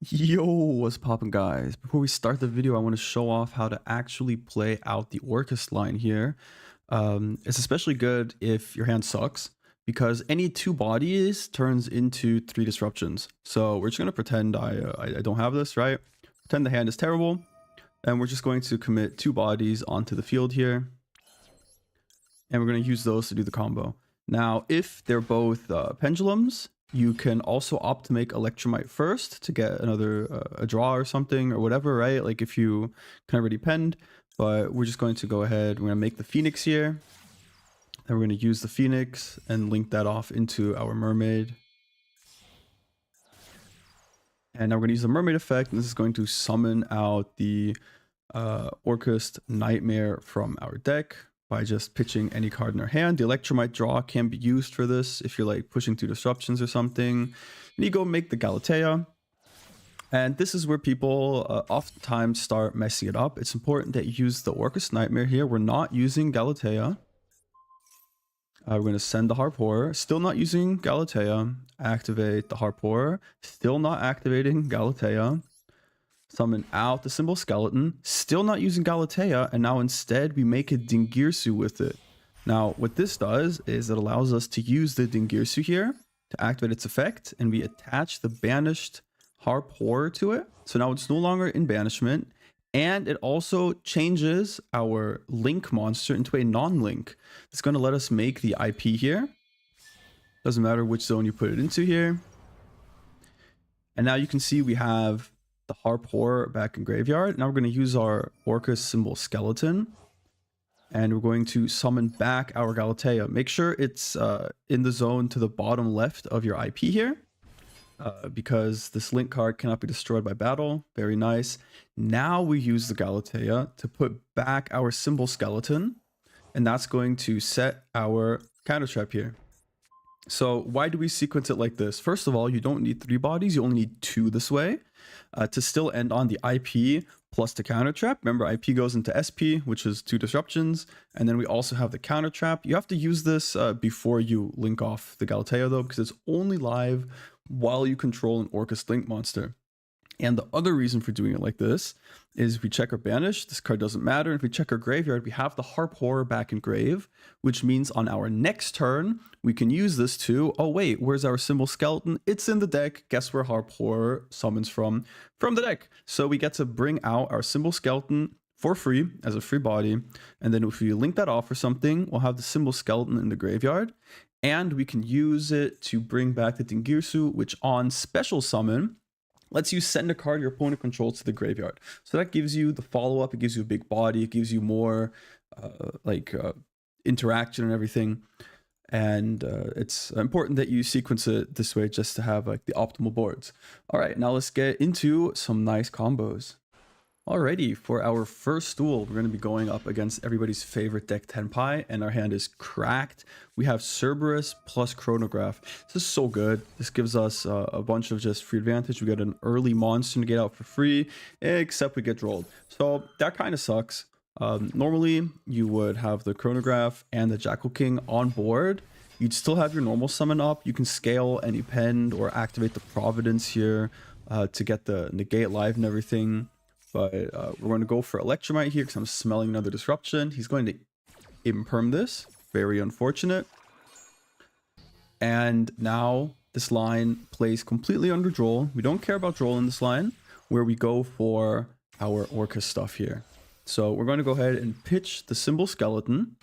Yo, what's poppin', guys? Before we start the video, I want to show off how to actually play out the Orcust line here. It's especially good if your hand sucks, because any two bodies turns into 3 disruptions. So we're just going to pretend I don't have this, right? Pretend the hand is terrible, and we're just going to commit 2 bodies onto the field here. And we're going to use those to do the combo. Now, if they're both pendulums, you can also opt to make Electromite first to get another a draw or something or whatever, right? Like if you can already penned, but we're just going to go ahead. We're going to make the Phoenix here. Then we're going to use the Phoenix and link that off into our Mermaid. And now we're going to use the Mermaid effect, and this is going to summon out the Orcust Nightmare from our deck by just pitching any card in our hand. The Electromite draw can be used for this if you're like pushing through disruptions or something. And you go make the Galatea. And this is where people oftentimes start messing it up. It's important that you use the Orcust Nightmare here. We're not using Galatea. We're going to send the Harp Horror. Still not using Galatea. Activate the Harp Horror. Still not activating Galatea. Summon out the Symbol Skeleton, still not using Galatea, and now instead we make a Dingirsu with it. Now what this does is it allows us to use the Dingirsu here to activate its effect, and we attach the banished Harp Horror to it. So now it's no longer in banishment, and it also changes our link monster into a non-link. It's going to let us make the IP here. Doesn't matter which zone you put it into here. And now you can see we have the Harp Horror back in graveyard. Now we're going to use our Orcust Symbol Skeleton, and we're going to summon back our Galatea. Make sure it's in the zone to the bottom left of your IP here, because this link card cannot be destroyed by battle. Very nice. Now we use the Galatea to put back our Symbol Skeleton, and that's going to set our counter trap here. So why do we sequence it like this? First of all, you don't need 3 bodies, you only need 2 this way. To still end on the IP plus the counter trap. Remember, IP goes into SP, which is 2 disruptions, and then we also have the counter trap. You have to use this before you link off the Galatea though, because it's only live while you control an Orcust link monster. And the other reason for doing it like this is we check our banish, this card doesn't matter. And if we check our graveyard, we have the Harp Horror back in grave, which means on our next turn, we can use this to, oh wait, where's our Symbol Skeleton? It's in the deck. Guess where Harp Horror summons from? From the deck. So we get to bring out our Symbol Skeleton for free as a free body. And then if we link that off or something, we'll have the Symbol Skeleton in the graveyard. And we can use it to bring back the Dingirsu, which on special summon, lets you send a card your opponent controls to the graveyard. So that gives you the follow-up, it gives you a big body, it gives you more interaction and everything. And it's important that you sequence it this way just to have like the optimal boards. All right, now let's get into some nice combos. Alrighty, for our first duel, we're going to be going up against everybody's favorite deck, Tenpai, and our hand is cracked. We have Cerberus plus Chronograph. This is so good. This gives us a bunch of just free advantage. We get an early monster to get out for free, except we get rolled. So that kind of sucks. Normally, you would have the Chronograph and the Jackal King on board. You'd still have your normal summon up. You can scale any penned or activate the Providence here to get the negate live and everything. But we're going to go for Electromite here because I'm smelling another disruption. He's going to imperm this. Very unfortunate. And now this line plays completely under Droll. We don't care about Droll in this line, where we go for our Orcust stuff here. So we're going to go ahead and pitch the Symbol Skeleton.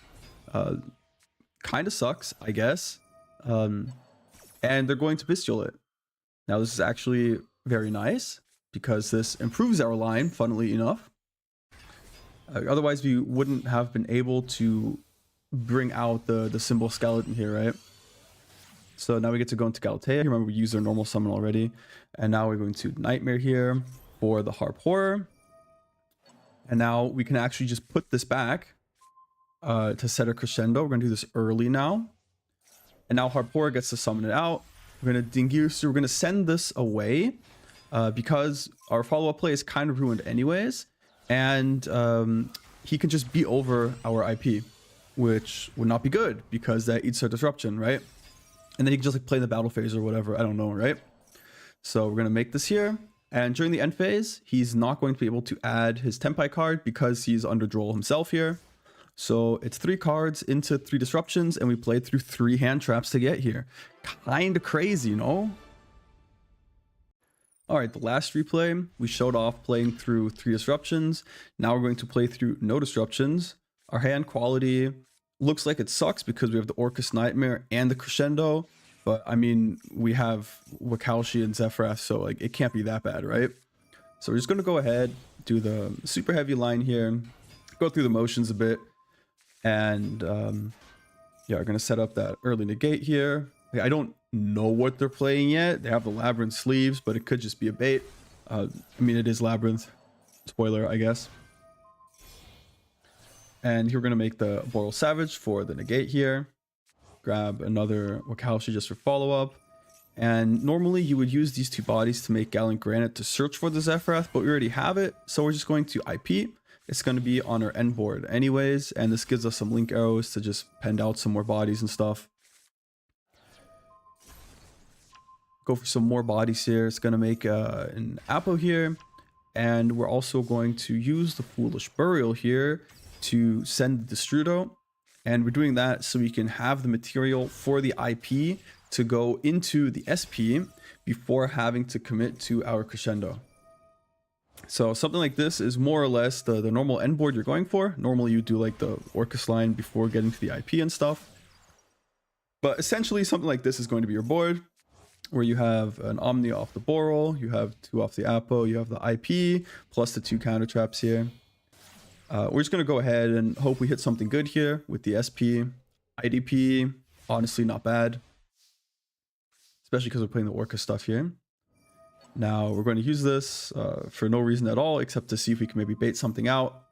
Kind of sucks, I guess. And they're going to Bystial it. Now this is actually very nice, because this improves our line, funnily enough. Otherwise, we wouldn't have been able to bring out the Symbol Skeleton here, right? So now we get to go into Galatea. Remember, we used our normal summon already. And now we're going to Nightmare here for the Harp Horror. And now we can actually just put this back to set a crescendo. We're going to do this early now. And now Harp Horror gets to summon it out. We're going to Dingirsu. We're going to send this away. Because our follow-up play is kind of ruined anyways, and he can just beat over our IP, which would not be good because that eats our disruption, right? And then he can just like play the battle phase or whatever, I don't know, right? So we're gonna make this here. And during the end phase, he's not going to be able to add his Tenpai card because he's under Duel himself here. So it's 3 cards into 3 disruptions, and we played through 3 hand traps to get here. Kinda crazy, you know? Alright, the last replay, we showed off playing through 3 disruptions. Now we're going to play through no disruptions. Our hand quality looks like it sucks because we have the Orcust Nightmare and the Crescendo. But I mean, we have Wakaushi and Zefra, so like it can't be that bad, right? So we're just gonna go ahead, do the super heavy line here, go through the motions a bit, and yeah, we're gonna set up that early negate here. Like, I don't know what they're playing yet. They have the Labyrinth sleeves, but it could just be a bait. I mean, it is Labyrinth. Spoiler, I guess. And here we're gonna make the Boral Savage for the negate here. Grab another Wakaushi just for follow-up. And normally you would use these 2 bodies to make Gallant Granite to search for the Zefrath, but we already have it, so we're just going to IP. It's going to be on our end board anyways, and this gives us some link arrows to just pen out some more bodies and stuff. Go for some more bodies here. It's going to make an Apo here, and we're also going to use the Foolish Burial here to send the Destrudo. And we're doing that so we can have the material for the IP to go into the SP before having to commit to our Crescendo. So something like this is more or less the normal end board you're going for. Normally you do like the Orcust line before getting to the IP and stuff. But essentially something like this is going to be your board, where you have an Omni off the Boral, you have 2 off the Apo, you have the IP, plus the 2 counter traps here. We're just going to go ahead and hope we hit something good here with the SP. IDP, honestly not bad. Especially because we're playing the Orca stuff here. Now we're going to use this for no reason at all, except to see if we can maybe bait something out.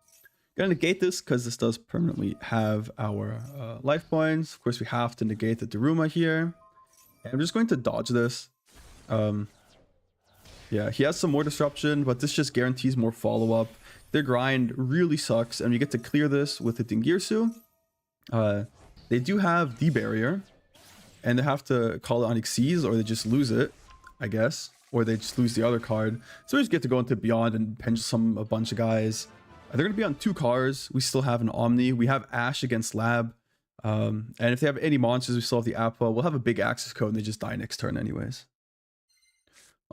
Going to negate this because this does permanently have our life points. Of course, we have to negate the Daruma here. And I'm just going to dodge this. Yeah, he has some more disruption, but this just guarantees more follow-up. Their grind really sucks, and we get to clear this with the Dingirsu. They do have the barrier, and they have to call it on Xyz, or they just lose it, I guess. Or they just lose the other card. So we just get to go into Beyond and pinch a bunch of guys. They're going to be on 2 cars. We still have an Omni. We have Ash against Lab. And if they have any monsters, we still have the Appa. We'll have a big access code, and they just die next turn anyways.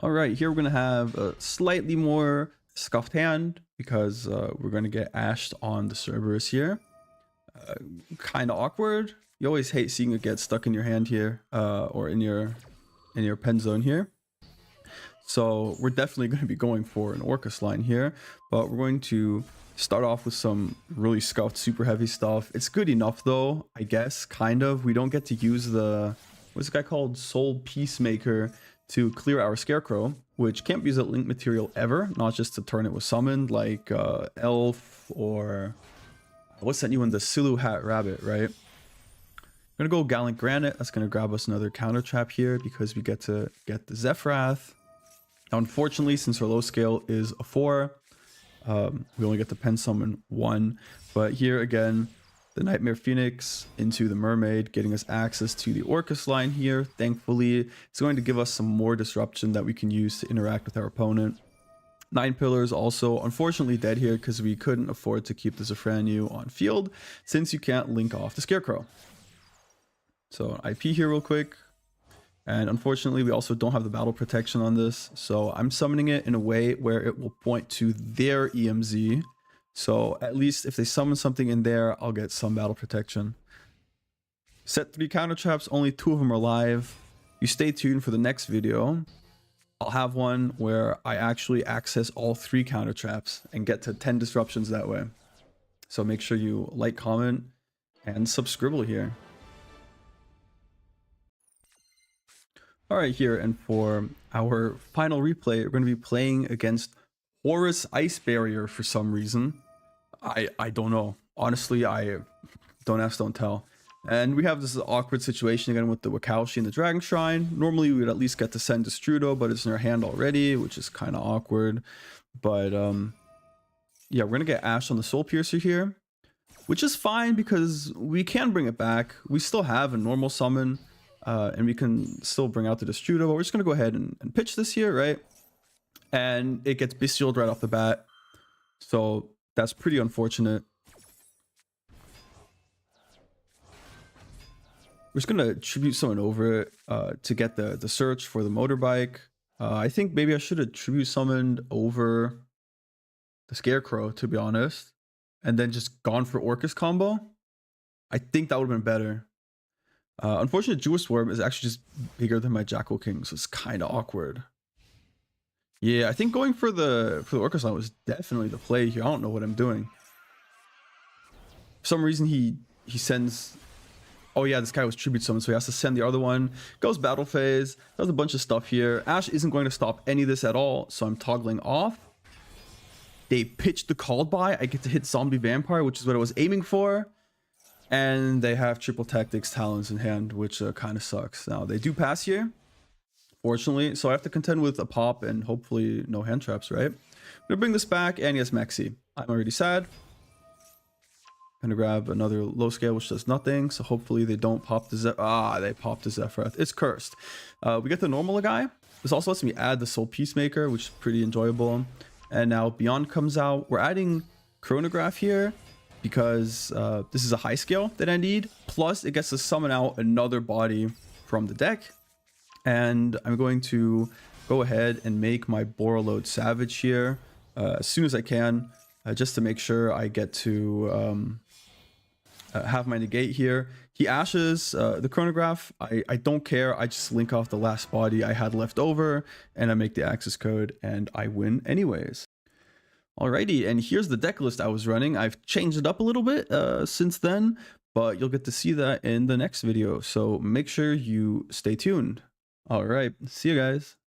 Alright, here we're going to have a slightly more scuffed hand, because we're going to get ashed on the Cerberus here. Kind of awkward. You always hate seeing it get stuck in your hand here, or in your pen zone here. So we're definitely going to be going for an Orcust line here, but we're going to start off with some really scuffed super heavy stuff. It's good enough though, I guess, kind of. We don't get to use the, what's the guy called, Soul Peacemaker, to clear our Scarecrow, which can't be used at link material ever, not just to turn it with summoned, like Elf, or what's that new one, the Silhouette Rabbit, right? I'm gonna go Gallant Granite. That's gonna grab us another counter trap here because we get to get the Zefrath. Now, unfortunately, since our low scale is a 4, we only get to pen summon 1. But here again, the Nightmare Phoenix into the Mermaid, getting us access to the Orcust line here. Thankfully, it's going to give us some more disruption that we can use to interact with our opponent. 9 Pillars also unfortunately dead here because we couldn't afford to keep the Zefranu on field since you can't link off the Scarecrow. So IP here real quick. And unfortunately, we also don't have the battle protection on this. So I'm summoning it in a way where it will point to their EMZ. So at least if they summon something in there, I'll get some battle protection. Set 3 counter traps, only 2 of them are live. You stay tuned for the next video. I'll have one where I actually access all 3 counter traps and get to 10 disruptions that way. So make sure you like, comment, and subscribe here. Alright, here, and for our final replay, we're going to be playing against Horus Ice Barrier for some reason. I don't know. Honestly, I don't ask, don't tell. And we have this awkward situation again with the Wakaushi and the Dragon Shrine. Normally, we would at least get to send Destrudo, but it's in our hand already, which is kind of awkward. But, yeah, we're going to get Ash on the Soul Piercer here, which is fine because we can bring it back. We still have a normal summon. And we can still bring out the Destrudo, but we're just going to go ahead and pitch this here, right? and it gets Bystialed right off the bat. So that's pretty unfortunate. We're just gonna tribute someone over it to get the search for the motorbike. I think maybe I should have tribute summoned over the Scarecrow, to be honest, and then just gone for Orcust combo. I think that would have been better. Unfortunately, Jewel Swarm is actually just bigger than my Jackal King, so it's kind of awkward. Yeah, I think going for the Orcust line was definitely the play here. I don't know what I'm doing. For some reason, he sends. Oh yeah, this guy was tribute summon, so he has to send the other one. Goes battle phase. Does a bunch of stuff here. Ash isn't going to stop any of this at all, so I'm toggling off. They pitched the called by. I get to hit Zombie Vampire, which is what I was aiming for. And they have triple tactics talons in hand, which kind of sucks. Now they do pass here, fortunately, so I have to contend with a pop and hopefully no hand traps, right? I'm gonna bring this back, and yes, Maxi. I'm already sad. Gonna grab another low scale, which does nothing. So hopefully they don't pop the Zefra. They popped the Zefra. It's cursed. We get the normal guy. This also lets me add the Soul Peacemaker, which is pretty enjoyable. And now Beyond comes out. We're adding Chronograph here because this is a high scale that I need. Plus, it gets to summon out another body from the deck. And I'm going to go ahead and make my Borreload Savage here as soon as I can, just to make sure I get to have my negate here. He ashes the Chronograph. I don't care. I just link off the last body I had left over, and I make the access code, and I win anyways. Alrighty, and here's the deck list I was running. I've changed it up a little bit since then, but you'll get to see that in the next video. So make sure you stay tuned. Alright, see you guys.